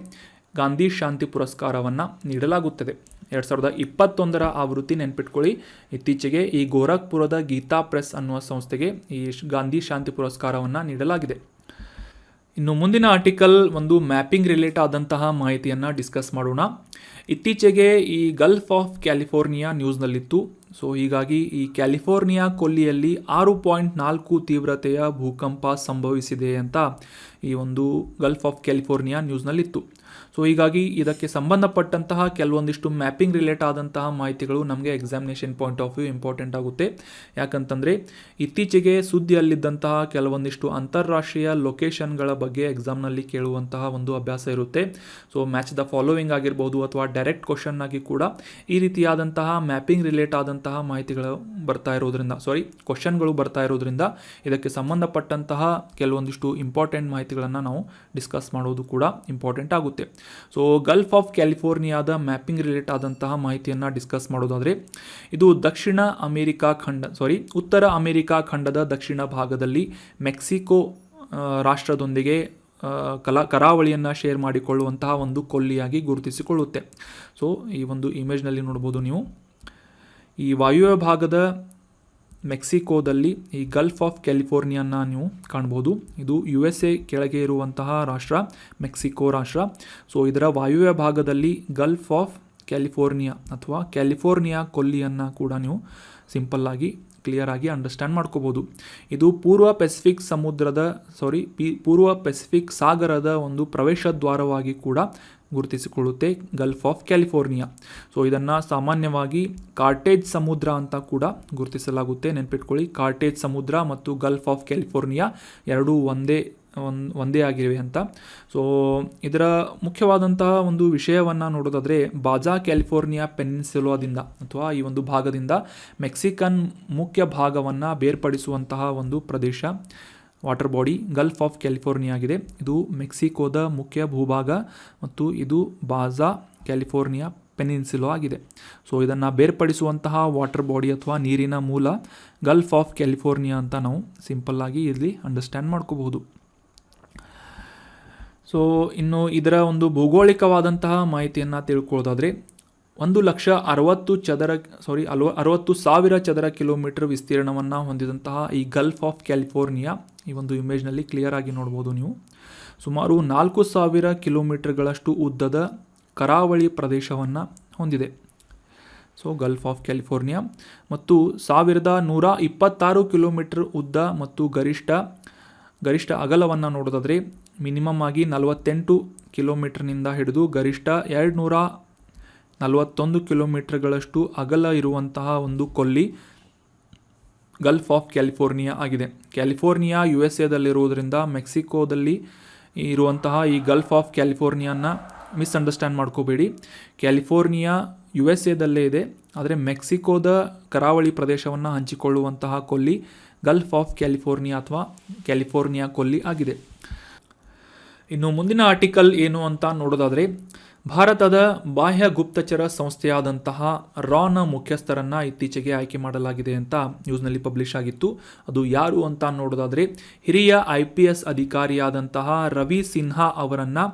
ಗಾಂಧಿ ಶಾಂತಿ ಪುರಸ್ಕಾರವನ್ನು ನೀಡಲಾಗುತ್ತದೆ. 2021ರ ಆವೃತ್ತಿ ನೆನ್ಪಿಟ್ಕೊಳ್ಳಿ. ಇತ್ತೀಚೆಗೆ ಈ ಗೋರಖ್ಪುರದ ಗೀತಾ ಪ್ರೆಸ್ ಅನ್ನುವ ಸಂಸ್ಥೆಗೆ ಈ ಗಾಂಧಿ ಶಾಂತಿ ಪುರಸ್ಕಾರವನ್ನು ನೀಡಲಾಗಿದೆ. ಇನ್ನು ಮುಂದಿನ ಆರ್ಟಿಕಲ್ ಒಂದು ಮ್ಯಾಪಿಂಗ್ ರಿಲೇಟ್ ಆದಂತಹ ಮಾಹಿತಿಯನ್ನು ಡಿಸ್ಕಸ್ ಮಾಡೋಣ. ಇತ್ತೀಚೆಗೆ ಈ ಗಲ್ಫ್ ಆಫ್ ಕ್ಯಾಲಿಫೋರ್ನಿಯಾ ನ್ಯೂಸ್ನಲ್ಲಿತ್ತು. ಸೊ ಹೀಗಾಗಿ ಈ ಕ್ಯಾಲಿಫೋರ್ನಿಯಾ ಕೊಲ್ಲಿಯಲ್ಲಿ 6.4 ತೀವ್ರತೆಯ ಭೂಕಂಪ ಸಂಭವಿಸಿದೆ ಅಂತ ಈ ಒಂದು ಗಲ್ಫ್ ಆಫ್ ಕ್ಯಾಲಿಫೋರ್ನಿಯಾ ನ್ಯೂಸ್ನಲ್ಲಿತ್ತು. ಸೊ ಹೀಗಾಗಿ ಇದಕ್ಕೆ ಸಂಬಂಧಪಟ್ಟಂತಹ ಕೆಲವೊಂದಿಷ್ಟು ಮ್ಯಾಪಿಂಗ್ ರಿಲೇಟ್ ಆದಂತಹ ಮಾಹಿತಿಗಳು ನಮಗೆ examination point of view important ಆಗುತ್ತೆ. ಯಾಕಂತಂದರೆ ಇತ್ತೀಚೆಗೆ ಸುದ್ದಿಯಲ್ಲಿದ್ದಂತಹ ಕೆಲವೊಂದಿಷ್ಟು ಅಂತಾರಾಷ್ಟ್ರೀಯ ಲೊಕೇಶನ್ಗಳ ಬಗ್ಗೆ ಎಕ್ಸಾಮ್ನಲ್ಲಿ ಕೇಳುವಂತಹ ಒಂದು ಅಭ್ಯಾಸ ಇರುತ್ತೆ. ಸೊ ಮ್ಯಾಚ್ ದ ಫಾಲೋವಿಂಗ್ ಆಗಿರ್ಬೋದು ಅಥವಾ ಡೈರೆಕ್ಟ್ ಕ್ವಶನ್ ಆಗಿ ಕೂಡ ಈ ರೀತಿಯಾದಂತಹ ಮ್ಯಾಪಿಂಗ್ ರಿಲೇಟ್ ಆದಂತಹ ಮಾಹಿತಿಗಳು ಕ್ವಶನ್ಗಳು ಬರ್ತಾ ಇರೋದ್ರಿಂದ ಇದಕ್ಕೆ ಸಂಬಂಧಪಟ್ಟಂತಹ ಕೆಲವೊಂದಿಷ್ಟು ಇಂಪಾರ್ಟೆಂಟ್ ಮಾಹಿತಿಗಳನ್ನು ನಾವು ಡಿಸ್ಕಸ್ ಮಾಡೋದು ಕೂಡ ಇಂಪಾರ್ಟೆಂಟ್ ಆಗುತ್ತೆ. ಸೊ ಗಲ್ಫ್ ಆಫ್ ಕ್ಯಾಲಿಫೋರ್ನಿಯಾದ ಮ್ಯಾಪಿಂಗ್ ರಿಲೇಟ್ ಆದಂತಹ ಮಾಹಿತಿಯನ್ನು ಡಿಸ್ಕಸ್ ಮಾಡೋದಾದರೆ ಇದು ಉತ್ತರ ಅಮೆರಿಕಾ ಖಂಡದ ದಕ್ಷಿಣ ಭಾಗದಲ್ಲಿ ಮೆಕ್ಸಿಕೋ ರಾಷ್ಟ್ರದೊಂದಿಗೆ ಕರಾವಳಿಯನ್ನು ಶೇರ್ ಮಾಡಿಕೊಳ್ಳುವಂತಹ ಒಂದು ಕೊಲ್ಲಿಯಾಗಿ ಗುರುತಿಸಿಕೊಳ್ಳುತ್ತೆ. ಸೊ ಈ ಒಂದು ಇಮೇಜ್ನಲ್ಲಿ ನೋಡ್ಬೋದು ನೀವು, ಈ ವಾಯುವ್ಯ ಭಾಗದ ಮೆಕ್ಸಿಕೋದಲ್ಲಿ ಈ ಗಲ್ಫ್ ಆಫ್ ಕ್ಯಾಲಿಫೋರ್ನಿಯಾನ ನೀವು ಕಾಣ್ಬೋದು. ಇದು USA ಕೆಳಗೆ ಇರುವಂತಹ ರಾಷ್ಟ್ರ ಮೆಕ್ಸಿಕೋ ರಾಷ್ಟ್ರ. ಸೊ ಇದರ ವಾಯುವ್ಯ ಭಾಗದಲ್ಲಿ ಗಲ್ಫ್ ಆಫ್ ಕ್ಯಾಲಿಫೋರ್ನಿಯಾ ಅಥವಾ ಕ್ಯಾಲಿಫೋರ್ನಿಯಾ ಕೊಲ್ಲಿಯನ್ನು ಕೂಡ ನೀವು ಸಿಂಪಲ್ಲಾಗಿ ಕ್ಲಿಯರ್ ಆಗಿ ಅಂಡರ್ಸ್ಟ್ಯಾಂಡ್ ಮಾಡ್ಕೋಬೋದು. ಇದು ಪೂರ್ವ ಪೆಸಿಫಿಕ್ ಸಾಗರದ ಒಂದು ಪ್ರವೇಶ ದ್ವಾರವಾಗಿ ಕೂಡ ಗುರುತಿಸಿಕೊಳ್ಳುತ್ತೆ ಗಲ್ಫ್ ಆಫ್ ಕ್ಯಾಲಿಫೋರ್ನಿಯಾ. ಸೊ ಇದನ್ನು ಸಾಮಾನ್ಯವಾಗಿ ಕಾರ್ಟೇಜ್ ಸಮುದ್ರ ಅಂತ ಕೂಡ ಗುರುತಿಸಲಾಗುತ್ತೆ. ನೆನಪಿಟ್ಕೊಳ್ಳಿ, ಕಾರ್ಟೇಜ್ ಸಮುದ್ರ ಮತ್ತು ಗಲ್ಫ್ ಆಫ್ ಕ್ಯಾಲಿಫೋರ್ನಿಯಾ ಎರಡೂ ಒಂದೇ ಆಗಿವೆ ಅಂತ. ಸೊ ಇದರ ಮುಖ್ಯವಾದಂತಹ ಒಂದು ವಿಷಯವನ್ನು ನೋಡೋದಾದರೆ ಬಾಜಾ ಕ್ಯಾಲಿಫೋರ್ನಿಯಾ ಪೆನಿನ್ಸುಲಾದಿಂದ ಅಥವಾ ಈ ಒಂದು ಭಾಗದಿಂದ ಮೆಕ್ಸಿಕನ್ ಮುಖ್ಯ ಭಾಗವನ್ನು ಬೇರ್ಪಡಿಸುವಂತಹ ಒಂದು ಪ್ರದೇಶ water body Gulf of California ಆಗಿದೆ. ಇದು ಮೆಕ್ಸಿಕೋದ ಮುಖ್ಯ ಭೂಭಾಗ ಮತ್ತು ಇದು ಬಾಜಾ ಕ್ಯಾಲಿಫೋರ್ನಿಯಾ ಪೆನಿನ್ಸುಲಾ ಆಗಿದೆ. ಸೊ ಇದನ್ನು ಬೇರ್ಪಡಿಸುವಂತಹ ವಾಟರ್ ಬಾಡಿ ಅಥವಾ ನೀರಿನ ಮೂಲ ಗಲ್ಫ್ ಆಫ್ ಕ್ಯಾಲಿಫೋರ್ನಿಯಾ ಅಂತ ನಾವು ಸಿಂಪಲ್ಲಾಗಿ ಇಲ್ಲಿ ಅಂಡರ್ಸ್ಟ್ಯಾಂಡ್ ಮಾಡ್ಕೋಬಹುದು. ಸೊ ಇನ್ನು ಇದರ ಒಂದು ಭೌಗೋಳಿಕವಾದಂತಹ ಮಾಹಿತಿಯನ್ನು ತಿಳ್ಕೊಳ್ಳೋದಾದರೆ 1,60,000 ಚದರ ಕಿಲೋಮೀಟರ್ ವಿಸ್ತೀರ್ಣವನ್ನು ಹೊಂದಿದಂತಹ ಈ ಗಲ್ಫ್ ಆಫ್ ಕ್ಯಾಲಿಫೋರ್ನಿಯಾ ಈ ಒಂದು ಇಮೇಜ್ನಲ್ಲಿ ಕ್ಲಿಯರ್ ಆಗಿ ನೋಡ್ಬೋದು ನೀವು. ಸುಮಾರು 4,000 ಕಿಲೋಮೀಟರ್ಗಳಷ್ಟು ಉದ್ದದ ಕರಾವಳಿ ಪ್ರದೇಶವನ್ನು ಹೊಂದಿದೆ. ಸೊ ಗಲ್ಫ್ ಆಫ್ ಕ್ಯಾಲಿಫೋರ್ನಿಯಾ ಮತ್ತು 1,126 ಕಿಲೋಮೀಟರ್ ಉದ್ದ ಮತ್ತು ಗರಿಷ್ಠ ಅಗಲವನ್ನು ನೋಡೋದಾದರೆ ಮಿನಿಮಮ್ ಆಗಿ 48 ಕಿಲೋಮೀಟರ್ನಿಂದ ಹಿಡಿದು ಗರಿಷ್ಠ 241 ಕಿಲೋಮೀಟರ್ಗಳಷ್ಟು ಅಗಲ ಇರುವಂತಹ ಒಂದು ಕೊಲ್ಲಿ ಗಲ್ಫ್ ಆಫ್ ಕ್ಯಾಲಿಫೋರ್ನಿಯಾ ಆಗಿದೆ. ಕ್ಯಾಲಿಫೋರ್ನಿಯಾ USAದಲ್ಲಿರುವುದರಿಂದ ಮೆಕ್ಸಿಕೋದಲ್ಲಿ ಇರುವಂತಹ ಈ ಗಲ್ಫ್ ಆಫ್ ಕ್ಯಾಲಿಫೋರ್ನಿಯಾನ ಮಿಸ್ಅಂಡರ್ಸ್ಟ್ಯಾಂಡ್ ಮಾಡ್ಕೋಬೇಡಿ. ಕ್ಯಾಲಿಫೋರ್ನಿಯಾ USAದಲ್ಲೇ ಇದೆ, ಆದರೆ ಮೆಕ್ಸಿಕೋದ ಕರಾವಳಿ ಪ್ರದೇಶವನ್ನು ಹಂಚಿಕೊಳ್ಳುವಂತಹ ಕೊಲ್ಲಿ ಗಲ್ಫ್ ಆಫ್ ಕ್ಯಾಲಿಫೋರ್ನಿಯಾ ಅಥವಾ ಕ್ಯಾಲಿಫೋರ್ನಿಯಾ ಕೊಲ್ಲಿ ಆಗಿದೆ. ಇನ್ನು ಮುಂದಿನ ಆರ್ಟಿಕಲ್ ಏನು ಅಂತ ನೋಡೋದಾದರೆ ಭಾರತದ ಬಾಹ್ಯ ಗುಪ್ತಚರ ಸಂಸ್ಥೆಯಾದಂತಹ ರಾನ ಮುಖ್ಯಸ್ಥರನ್ನು ಇತ್ತೀಚೆಗೆ ಆಯ್ಕೆ ಮಾಡಲಾಗಿದೆ ಅಂತ ನ್ಯೂಸ್ನಲ್ಲಿ ಪಬ್ಲಿಷ್ ಆಗಿತ್ತು. ಅದು ಯಾರು ಅಂತ ನೋಡೋದಾದರೆ ಹಿರಿಯ IPS ಅಧಿಕಾರಿಯಾದಂತಹ ರವಿ ಸಿನ್ಹಾ ಅವರನ್ನು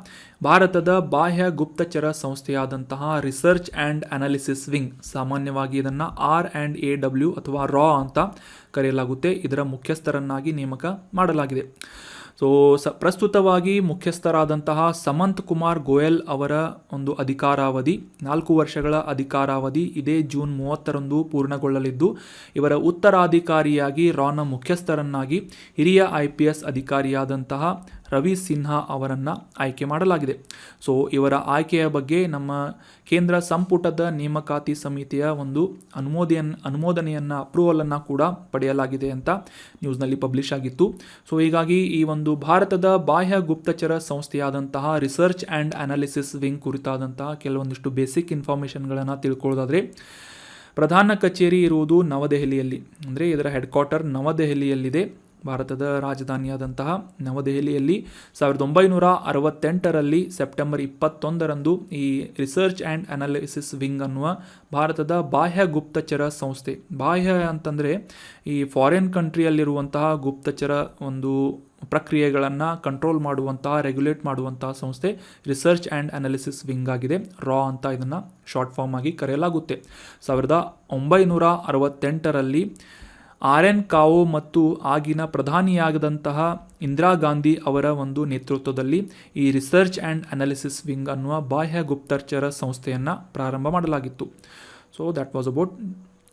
ಭಾರತದ ಬಾಹ್ಯ ಗುಪ್ತಚರ ಸಂಸ್ಥೆಯಾದಂತಹ ರಿಸರ್ಚ್ ಆ್ಯಂಡ್ ಅನಾಲಿಸಿಸ್ ವಿಂಗ್, ಸಾಮಾನ್ಯವಾಗಿ ಇದನ್ನು R&AW ಅಥವಾ ರಾ ಅಂತ ಕರೆಯಲಾಗುತ್ತೆ, ಇದರ ಮುಖ್ಯಸ್ಥರನ್ನಾಗಿ ನೇಮಕ ಮಾಡಲಾಗಿದೆ. ಸೊ ಪ್ರಸ್ತುತವಾಗಿ ಮುಖ್ಯಸ್ಥರಾದಂತಹ ಸಮಂತ್ ಕುಮಾರ್ ಗೋಯಲ್ ಅವರ ಒಂದು ಅಧಿಕಾರಾವಧಿ 4 ವರ್ಷಗಳ ಅಧಿಕಾರಾವಧಿ ಇದೇ ಜೂನ್ 30ರಂದು ಪೂರ್ಣಗೊಳ್ಳಲಿದ್ದು, ಇವರ ಉತ್ತರಾಧಿಕಾರಿಯಾಗಿ ರಾನ ಮುಖ್ಯಸ್ಥರನ್ನಾಗಿ ಹಿರಿಯ IPS ಅಧಿಕಾರಿಯಾದಂತಹ ರವಿ ಸಿನ್ಹಾ ಅವರನ್ನು ಆಯ್ಕೆ ಮಾಡಲಾಗಿದೆ. ಸೊ ಇವರ ಆಯ್ಕೆಯ ಬಗ್ಗೆ ನಮ್ಮ ಕೇಂದ್ರ ಸಂಪುಟದ ನೇಮಕಾತಿ ಸಮಿತಿಯ ಒಂದು ಅನುಮೋದನೆಯನ್ನು ಅಪ್ರೂವಲನ್ನು ಕೂಡ ಪಡೆಯಲಾಗಿದೆ ಅಂತ ನ್ಯೂಸ್ನಲ್ಲಿ ಪಬ್ಲಿಷ್ ಆಗಿತ್ತು. ಸೊ ಹೀಗಾಗಿ ಈ ಒಂದು ಭಾರತದ ಬಾಹ್ಯ ಗುಪ್ತಚರ ಸಂಸ್ಥೆಯಾದಂತಹ ರಿಸರ್ಚ್ ಆ್ಯಂಡ್ ಅನಾಲಿಸಿಸ್ ವಿಂಗ್ ಕುರಿತಾದಂತಹ ಕೆಲವೊಂದಿಷ್ಟು ಬೇಸಿಕ್ ಇನ್ಫಾರ್ಮೇಷನ್ಗಳನ್ನು ತಿಳ್ಕೊಳ್ಳೋದಾದರೆ ಪ್ರಧಾನ ಕಚೇರಿ ಇರುವುದು ನವದೆಹಲಿಯಲ್ಲಿ, ಅಂದರೆ ಇದರ ಹೆಡ್ ಕ್ವಾರ್ಟರ್ ನವದೆಹಲಿಯಲ್ಲಿದೆ. ಭಾರತದ ರಾಜಧಾನಿಯಾದಂತಹ ನವದೆಹಲಿಯಲ್ಲಿ 1968ರಲ್ಲಿ ಸೆಪ್ಟೆಂಬರ್ 21ರಂದು ಈ ರಿಸರ್ಚ್ ಆ್ಯಂಡ್ ಅನಾಲಿಸಿಸ್ ವಿಂಗ್ ಅನ್ನುವ ಭಾರತದ ಬಾಹ್ಯ ಗುಪ್ತಚರ ಸಂಸ್ಥೆ, ಬಾಹ್ಯ ಅಂತಂದರೆ ಈ ಫಾರಿನ್ ಕಂಟ್ರಿಯಲ್ಲಿರುವಂತಹ ಗುಪ್ತಚರ ಒಂದು ಪ್ರಕ್ರಿಯೆಗಳನ್ನು ಕಂಟ್ರೋಲ್ ಮಾಡುವಂತಹ, ರೆಗ್ಯುಲೇಟ್ ಮಾಡುವಂತಹ ಸಂಸ್ಥೆ ರಿಸರ್ಚ್ ಆ್ಯಂಡ್ ಅನಾಲಿಸಿಸ್ ವಿಂಗ್ ಆಗಿದೆ. ರಾ ಅಂತ ಇದನ್ನು ಶಾರ್ಟ್ ಫಾರ್ಮ್ ಆಗಿ ಕರೆಯಲಾಗುತ್ತೆ. 1968ರಲ್ಲಿ RN ಕಾವೋ ಮತ್ತು ಆಗಿನ ಪ್ರಧಾನಿಯಾಗದಂತಹ ಇಂದಿರಾ ಗಾಂಧಿ ಅವರ ಒಂದು ನೇತೃತ್ವದಲ್ಲಿ ಈ ರಿಸರ್ಚ್ ಆ್ಯಂಡ್ ಅನಾಲಿಸಿಸ್ ವಿಂಗ್ ಅನ್ನುವ ಬಾಹ್ಯ ಗುಪ್ತಚರ ಸಂಸ್ಥೆಯನ್ನು ಪ್ರಾರಂಭ ಮಾಡಲಾಗಿತ್ತು. So that was about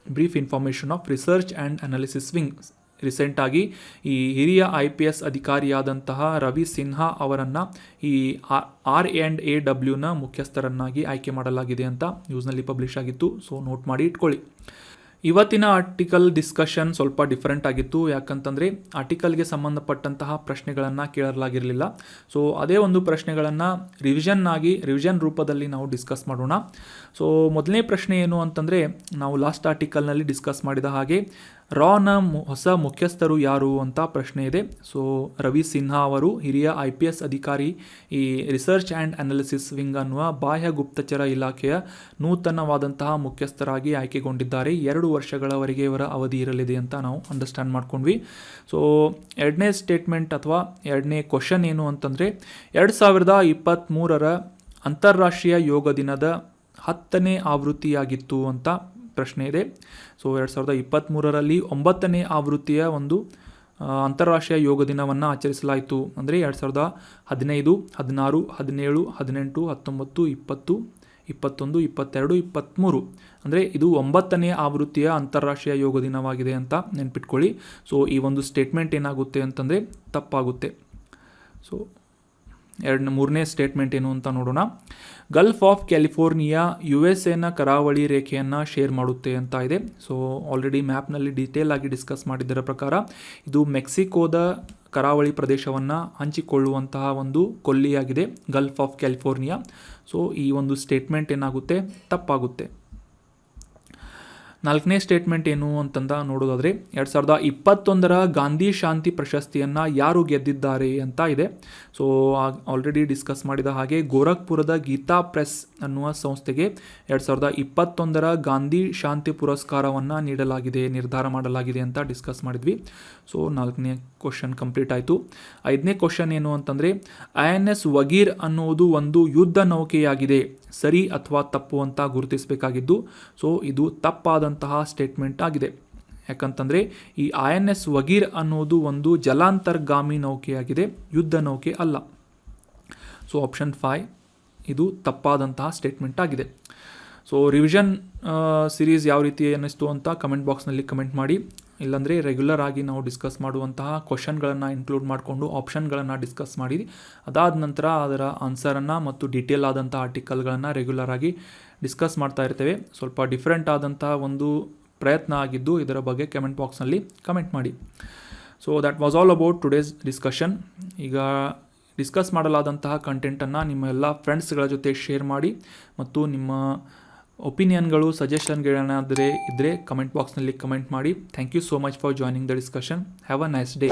brief information of research and analysis wing. ರೀಸೆಂಟಾಗಿ ಈ ಹಿರಿಯ IPS ಅಧಿಕಾರಿಯಾದಂತಹ ರವಿ ಸಿನ್ಹಾ ಅವರನ್ನು ಈ R&AWನ ಮುಖ್ಯಸ್ಥರನ್ನಾಗಿ ಆಯ್ಕೆ ಮಾಡಲಾಗಿದೆ ಅಂತ ನ್ಯೂಸ್ನಲ್ಲಿ ಪಬ್ಲಿಷ್ ಆಗಿತ್ತು. ಸೊ ನೋಟ್ ಮಾಡಿ ಇಟ್ಕೊಳ್ಳಿ. ಇವತ್ತಿನ ಆರ್ಟಿಕಲ್ ಡಿಸ್ಕಷನ್ ಸ್ವಲ್ಪ ಡಿಫ್ರೆಂಟ್ ಆಗಿತ್ತು, ಯಾಕಂತಂದರೆ ಆರ್ಟಿಕಲ್ಗೆ ಸಂಬಂಧಪಟ್ಟಂತಹ ಪ್ರಶ್ನೆಗಳನ್ನು ಕೇಳಲಾಗಿರಲಿಲ್ಲ. ಸೊ ಅದೇ ಒಂದು ಪ್ರಶ್ನೆಗಳನ್ನು ರಿವಿಷನ್ ರೂಪದಲ್ಲಿ ನಾವು ಡಿಸ್ಕಸ್ ಮಾಡೋಣ. ಸೊ ಮೊದಲನೇ ಪ್ರಶ್ನೆ ಏನು ಅಂತಂದರೆ, ನಾವು ಲಾಸ್ಟ್ ಆರ್ಟಿಕಲ್ನಲ್ಲಿ ಡಿಸ್ಕಸ್ ಮಾಡಿದ ಹಾಗೆ ರಾನ ಹೊಸ ಮುಖ್ಯಸ್ಥರು ಯಾರು ಅಂತ ಪ್ರಶ್ನೆ ಇದೆ. ಸೊ ರವಿ ಸಿನ್ಹಾ ಅವರು ಹಿರಿಯ IPS ಅಧಿಕಾರಿ, ಈ ರಿಸರ್ಚ್ ಆ್ಯಂಡ್ ಅನಾಲಿಸಿಸ್ ವಿಂಗ್ ಅನ್ನುವ ಬಾಹ್ಯ ಗುಪ್ತಚರ ಇಲಾಖೆಯ ನೂತನವಾದಂತಹ ಮುಖ್ಯಸ್ಥರಾಗಿ ಆಯ್ಕೆಗೊಂಡಿದ್ದಾರೆ. 2 ವರ್ಷಗಳವರೆಗೆ ಇವರ ಅವಧಿ ಇರಲಿದೆ ಅಂತ ನಾವು ಅಂಡರ್ಸ್ಟ್ಯಾಂಡ್ ಮಾಡ್ಕೊಂಡ್ವಿ. ಸೊ ಎರಡನೇ ಸ್ಟೇಟ್ಮೆಂಟ್ ಅಥವಾ ಎರಡನೇ ಕ್ವಶನ್ ಏನು ಅಂತಂದರೆ 2023 ಅಂತಾರಾಷ್ಟ್ರೀಯ ಯೋಗ ದಿನದ 10ನೇ ಆವೃತ್ತಿಯಾಗಿತ್ತು ಅಂತ ಪ್ರಶ್ನೆ ಇದೆ. ಸೊ 2023 9ನೇ ಆವೃತ್ತಿಯ ಒಂದು ಅಂತಾರಾಷ್ಟ್ರೀಯ ಯೋಗ ದಿನವನ್ನು ಆಚರಿಸಲಾಯಿತು. ಅಂದರೆ 2015, 16, 17, 18, 19, 20, 21, 22, 23 ಅಂದರೆ ಇದು 9ನೇ ಆವೃತ್ತಿಯ ಅಂತಾರಾಷ್ಟ್ರೀಯ ಯೋಗ ದಿನವಾಗಿದೆ ಅಂತ ನೆನ್ಪಿಟ್ಕೊಳ್ಳಿ. ಸೊ ಈ ಒಂದು ಸ್ಟೇಟ್ಮೆಂಟ್ ಏನಾಗುತ್ತೆ ಅಂತಂದರೆ ತಪ್ಪಾಗುತ್ತೆ. ಸೊ ಮೂರನೇ ಸ್ಟೇಟ್ಮೆಂಟ್ ಏನು ಅಂತ ನೋಡೋಣ. ಗಲ್ಫ್ ಆಫ್ ಕ್ಯಾಲಿಫೋರ್ನಿಯಾ USA ಕರಾವಳಿ ರೇಖೆಯನ್ನು ಶೇರ್ ಮಾಡುತ್ತೆ ಅಂತ ಇದೆ. ಸೊ ಆಲ್ರೆಡಿ ಮ್ಯಾಪ್ನಲ್ಲಿ ಡೀಟೇಲ್ ಆಗಿ ಡಿಸ್ಕಸ್ ಮಾಡಿದ್ದರ ಪ್ರಕಾರ ಇದು ಮೆಕ್ಸಿಕೋದ ಕರಾವಳಿ ಪ್ರದೇಶವನ್ನು ಹಂಚಿಕೊಳ್ಳುವಂತಹ ಒಂದು ಕೊಲ್ಲಿಯಾಗಿದೆ ಗಲ್ಫ್ ಆಫ್ ಕ್ಯಾಲಿಫೋರ್ನಿಯಾ. ಸೊ ಈ ಒಂದು ಸ್ಟೇಟ್ಮೆಂಟ್ ಏನಾಗುತ್ತೆ ತಪ್ಪಾಗುತ್ತೆ. ನಾಲ್ಕನೇ ಸ್ಟೇಟ್ಮೆಂಟ್ ಏನು ಅಂತಂದ ನೋಡೋದಾದರೆ 2021 ಗಾಂಧಿ ಶಾಂತಿ ಪ್ರಶಸ್ತಿಯನ್ನು ಯಾರು ಗೆದ್ದಿದ್ದಾರೆ ಅಂತ ಇದೆ. ಸೊ ಆಲ್ರೆಡಿ ಡಿಸ್ಕಸ್ ಮಾಡಿದ ಹಾಗೆ ಗೋರಖ್ಪುರದ ಗೀತಾ ಪ್ರೆಸ್ ಅನ್ನುವ ಸಂಸ್ಥೆಗೆ 2021 ಗಾಂಧಿ ಶಾಂತಿ ಪುರಸ್ಕಾರವನ್ನು ನಿರ್ಧಾರ ಮಾಡಲಾಗಿದೆ ಅಂತ ಡಿಸ್ಕಸ್ ಮಾಡಿದ್ವಿ. ಸೊ 4ನೇ ಕ್ವಶನ್ ಕಂಪ್ಲೀಟ್ ಆಯಿತು. 5ನೇ ಕ್ವಶನ್ ಏನು ಅಂತಂದರೆ INS ವಗೀರ್ ಅನ್ನುವುದು ಒಂದು ಯುದ್ಧ ನೌಕೆಯಾಗಿದೆ, ಸರಿ ಅಥವಾ ತಪ್ಪು ಅಂತ ಗುರುತಿಸಬೇಕಾಗಿದ್ದು. ಸೊ ಇದು ತಪ್ಪಾದಂತಹ ಸ್ಟೇಟ್ಮೆಂಟ್ ಆಗಿದೆ. ಯಾಕಂತಂದರೆ ಈ INS ವಗೀರ್ ಅನ್ನೋದು ಒಂದು ಜಲಾಂತರ್ಗಾಮಿ ನೌಕೆಯಾಗಿದೆ, ಯುದ್ಧ ನೌಕೆ ಅಲ್ಲ. ಸೊ ಆಪ್ಷನ್ 5 ಇದು ತಪ್ಪಾದಂತಹ ಸ್ಟೇಟ್ಮೆಂಟ್ ಆಗಿದೆ. ಸೊ ರಿವಿಷನ್ ಸಿರೀಸ್ ಯಾವ ರೀತಿ ಅನ್ನಿಸ್ತು ಅಂತ ಕಮೆಂಟ್ ಬಾಕ್ಸ್ನಲ್ಲಿ ಕಮೆಂಟ್ ಮಾಡಿ. ಇಲ್ಲಾಂದರೆ ರೆಗ್ಯುಲರ್ ಆಗಿ ನಾವು ಡಿಸ್ಕಸ್ ಮಾಡುವಂತಹ ಕ್ವಶನ್ಗಳನ್ನು ಇನ್ಕ್ಲೂಡ್ ಮಾಡಿಕೊಂಡು ಆಪ್ಷನ್ಗಳನ್ನು ಡಿಸ್ಕಸ್ ಮಾಡಿ ಅದಾದ ನಂತರ ಅದರ ಆನ್ಸರನ್ನು ಮತ್ತು ಡೀಟೇಲ್ ಆದಂಥ ಆರ್ಟಿಕಲ್ಗಳನ್ನು ರೆಗ್ಯುಲರ್ ಆಗಿ ಡಿಸ್ಕಸ್ ಮಾಡ್ತಾ ಇರ್ತೇವೆ. ಸ್ವಲ್ಪ ಡಿಫ್ರೆಂಟ್ ಆದಂಥ ಒಂದು ಪ್ರಯತ್ನ ಆಗಿದ್ದು ಇದರ ಬಗ್ಗೆ ಕಮೆಂಟ್ ಬಾಕ್ಸ್ನಲ್ಲಿ ಕಮೆಂಟ್ ಮಾಡಿ. So that was all about today's discussion. ಈಗ ಡಿಸ್ಕಸ್ ಮಾಡಲಾದಂತಹ ಕಂಟೆಂಟನ್ನು ನಿಮ್ಮ ಎಲ್ಲ ಫ್ರೆಂಡ್ಸ್ಗಳ ಜೊತೆ ಶೇರ್ ಮಾಡಿ ಮತ್ತು ನಿಮ್ಮ ಒಪಿನಿಯನ್ಗಳು ಸಜೆಷನ್ಗಳೇನಾದರೆ ಇದ್ದರೆ ಕಮೆಂಟ್ ಬಾಕ್ಸ್ನಲ್ಲಿ ಕಮೆಂಟ್ ಮಾಡಿ. Thank you so much for joining the discussion. Have a nice day.